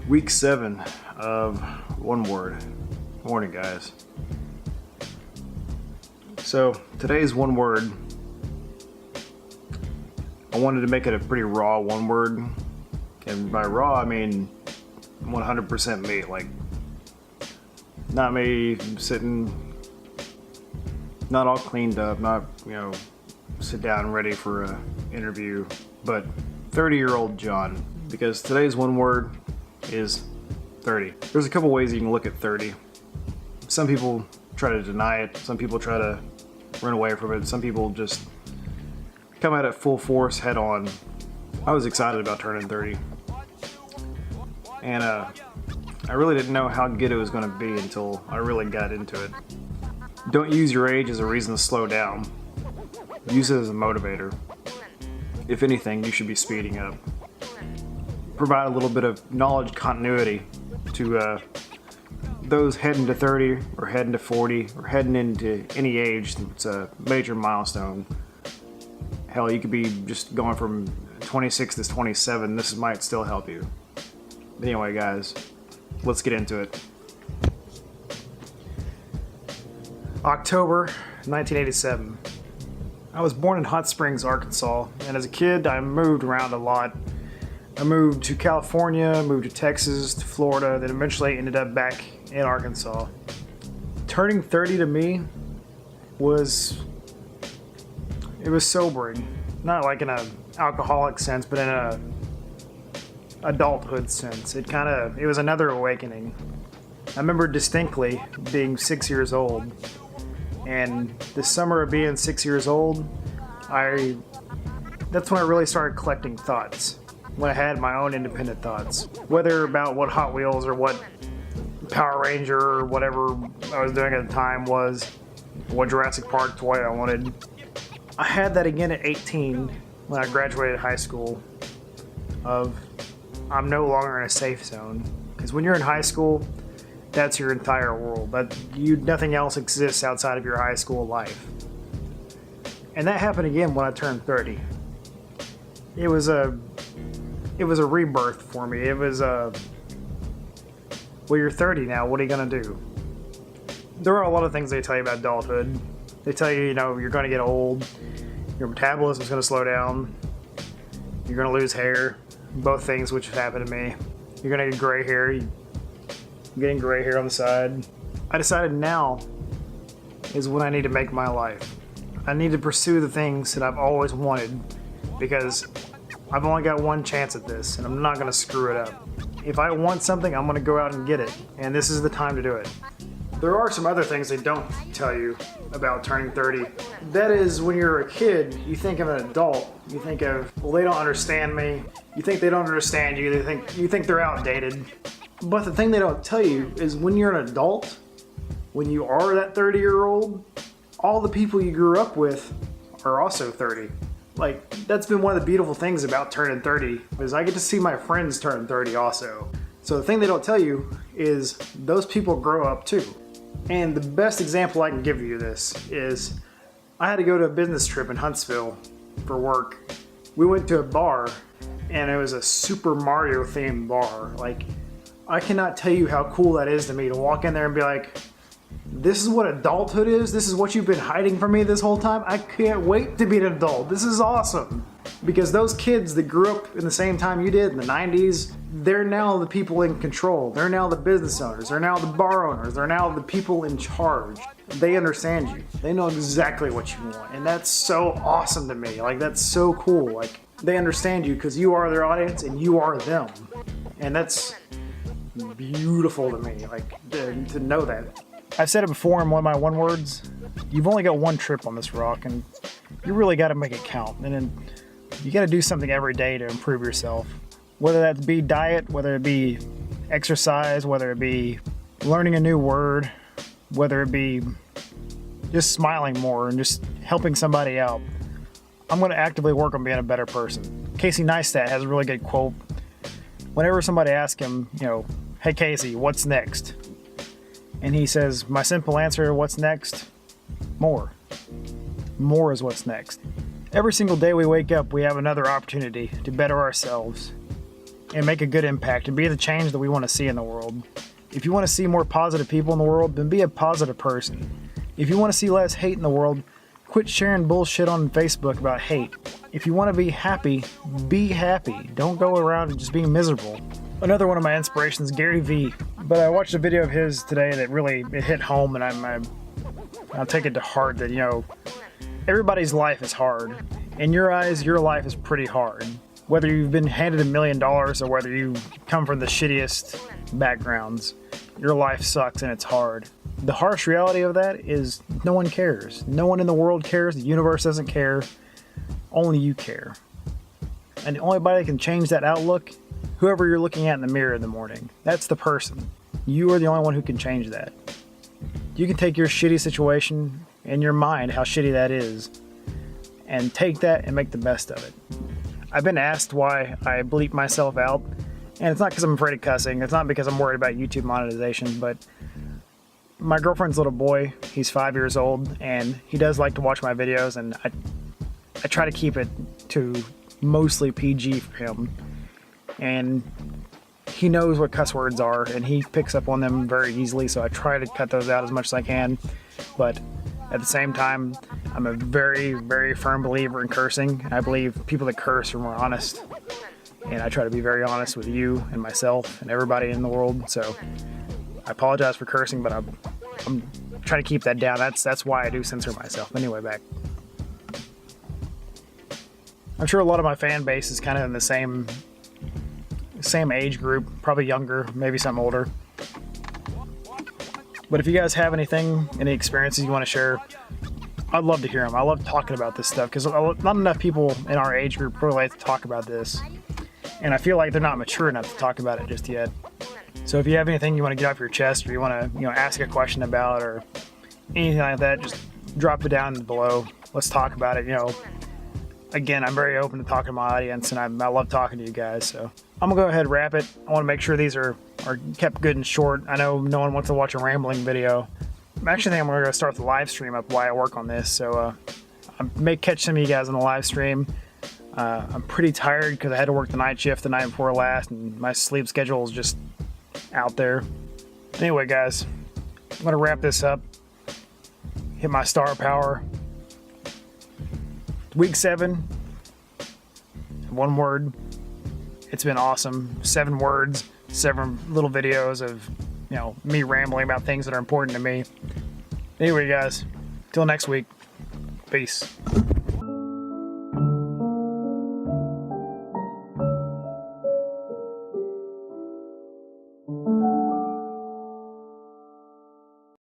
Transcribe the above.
Week 7 of One Word. Morning, guys. So today's one word, I wanted to make it a pretty raw one word, and by raw I mean 100% me, like not me sitting, not all cleaned up, not, sit down ready for a interview, but 30-year-old John, because today's one word is 30. There's a couple ways you can look at 30. Some people try to deny it, some people try to run away from it, some people just come at it full force, head on. I was excited about turning 30, and I really didn't know how good it was going to be until I really got into it. Don't use your age as a reason to slow down. Use it as a motivator. If anything, you should be speeding up. Provide a little bit of knowledge continuity to those heading to 30 or heading to 40 or heading into any age. It's a major milestone. Hell, you could be just going from 26 to 27. This might still help you. But anyway, guys, let's get into it. October 1987. I was born in Hot Springs, Arkansas, and as a kid I moved around a lot. I moved to California, moved to Texas, to Florida, then eventually ended up back in Arkansas. Turning 30 to me was sobering. Not like in an alcoholic sense, but in a adulthood sense. It was another awakening. I remember distinctly being 6 years old, and the summer of being 6 years old, that's when I really started collecting thoughts. When I had my own independent thoughts, whether about what Hot Wheels or what Power Ranger or whatever I was doing at the time was, what Jurassic Park toy I wanted. I had that again at 18 when I graduated high school, of I'm no longer in a safe zone. Because when you're in high school, that's your entire world. Nothing else exists outside of your high school life. And that happened again when I turned 30. It was a rebirth for me. It was well, you're 30 now, what are you gonna do? There are a lot of things they tell you about adulthood. They tell you, you're gonna get old, your metabolism's gonna slow down, you're gonna lose hair, both things which have happened to me. You're gonna get gray hair, you're getting gray hair on the side. I decided now is when I need to make my life. I need to pursue the things that I've always wanted, because I've only got one chance at this, and I'm not going to screw it up. If I want something, I'm going to go out and get it, and this is the time to do it. There are some other things they don't tell you about turning 30. That is, when you're a kid, you think of an adult. You think of, well, they don't understand me. You think they don't understand you. You think they're outdated. But the thing they don't tell you is when you're an adult, when you are that 30-year-old, all the people you grew up with are also 30. Like, that's been one of the beautiful things about turning 30, is I get to see my friends turn 30 also. So the thing they don't tell you is those people grow up too. And the best example I can give you of this is I had to go to a business trip in Huntsville for work. We went to a bar, and it was a Super Mario themed bar. Like, I cannot tell you how cool that is to me, to walk in there and be like, this is what adulthood is? This is what you've been hiding from me this whole time? I can't wait to be an adult. This is awesome. Because those kids that grew up in the same time you did in the 90s, they're now the people in control. They're now the business owners. They're now the bar owners. They're now the people in charge. They understand you. They know exactly what you want. And that's so awesome to me. Like, that's so cool. Like, they understand you because you are their audience and you are them. And that's beautiful to me, like, to know that. I've said it before in one of my one words, you've only got one trip on this rock, and you really got to make it count. And then you got to do something every day to improve yourself. Whether that be diet, whether it be exercise, whether it be learning a new word, whether it be just smiling more and just helping somebody out. I'm going to actively work on being a better person. Casey Neistat has a really good quote. whenever somebody asks him, you know, hey Casey, what's next? And he says, my simple answer, what's next? More. More is what's next. Every single day we wake up, we have another opportunity to better ourselves and make a good impact and be the change that we want to see in the world. If you want to see more positive people in the world, then be a positive person. If you want to see less hate in the world, quit sharing bullshit on Facebook about hate. If you want to be happy, be happy. Don't go around just being miserable. Another one of my inspirations, Gary Vee. But I watched a video of his today that really it hit home, and I'll take it to heart that, you know, everybody's life is hard. In your eyes, your life is pretty hard. Whether you've been handed $1 million or whether you come from the shittiest backgrounds, your life sucks and it's hard. The harsh reality of that is no one cares. No one in the world cares. The universe doesn't care. Only you care. And the only body that can change that outlook, whoever you're looking at in the mirror in the morning, that's the person. You are the only one who can change that. You can take your shitty situation in your mind, how shitty that is, and take that and make the best of it. I've been asked why I bleep myself out, and it's not because I'm afraid of cussing. It's not because I'm worried about YouTube monetization, but my girlfriend's little boy, he's 5 years old, and he does like to watch my videos, and I try to keep it to mostly PG for him. And he knows what cuss words are, and he picks up on them very easily, so I try to cut those out as much as I can. But at the same time, I'm a very, very firm believer in cursing. I believe people that curse are more honest. And I try to be very honest with you and myself and everybody in the world. So I apologize for cursing, but I'm trying to keep that down. That's why I do censor myself. Anyway, back. I'm sure a lot of my fan base is kind of in the same age group, probably younger, maybe some older. But if you guys have any experiences you want to share, I'd love to hear them. I love talking about this stuff because not enough people in our age group really like to talk about this. And I feel like they're not mature enough to talk about it just yet. So if you have anything you want to get off your chest or you want to, ask a question about or anything like that, just drop it down below. Let's talk about it. Again, I'm very open to talking to my audience, and I love talking to you guys. So I'm gonna go ahead and wrap it. I want to make sure these are kept good and short. I know no one wants to watch a rambling video. I actually think I'm gonna start the live stream up while I work on this. So I may catch some of you guys on the live stream. I'm pretty tired because I had to work the night shift the night before last, and my sleep schedule is just out there. Anyway, guys, I'm gonna wrap this up. Hit my star power. Week 7. One word. It's been awesome. 7 words, 7 little videos of, me rambling about things that are important to me. Anyway, guys, till next week. Peace.